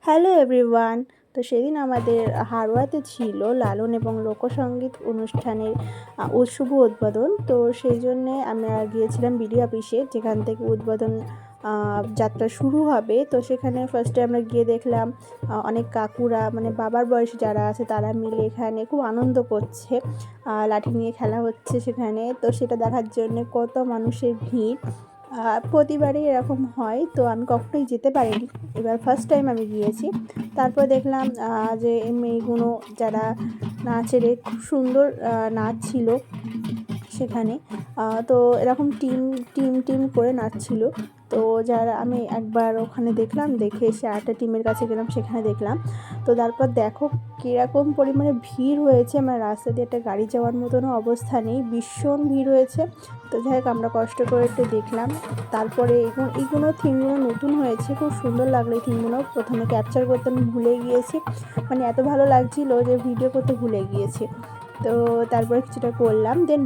Hello everyone. তো সেদিন আমাদের হাড়োয়াতে ছিল লালন এবং লোকসঙ্গীত অনুষ্ঠানের শুভ উদ্বোধন। তো সেই জন্যে আমরা গিয়েছিলাম বিডিও অফিসে, যেখান থেকে উদ্বোধন যাত্রা শুরু হবে। তো সেখানে ফার্স্টে আমরা গিয়ে দেখলাম অনেক কাকুরা, মানে বাবার বয়সী যারা আছে তারা মিলে এখানে খুব আনন্দ করছে, লাঠি নিয়ে খেলা হচ্ছে সেখানে। তো সেটা দেখার জন্য কত মানুষের ভিড়। প্রতিবারই এরকম হয়, তো আমি কখনোই যেতে পারিনি, এবার ফার্স্ট টাইম আমি গিয়েছি। তারপর দেখলাম যে মেয়েগুলো যারা নাচের খুব সুন্দর নাচ ছিল সেখানে। তো এরকম টিম টিম টিম করে নাচছিল। তো যারা আমি একবার ওখানে দেখলাম, দেখে এসে আরেকটা টিমের কাছে গেলাম, সেখানে দেখলাম। তো তারপর দেখো কীরকম পরিমাণে ভিড় হয়েছে, আমার রাস্তা দিয়ে একটা গাড়ি যাওয়ার মতনও অবস্থা নেই, ভীষণ ভিড় হয়েছে। তো যাই হোক আমরা কষ্ট করে একটু দেখলাম। তারপরে এইগুলো থিমগুলো নতুন হয়েছে, খুব সুন্দর লাগলো। এই থিমগুলো প্রথমে ক্যাপচার করতে আমি ভুলে গিয়েছি, মানে এত ভালো লাগছিলো যে ভিডিও করতে ভুলে গিয়েছি। তো তারপরে কিছুটা করলাম, দেন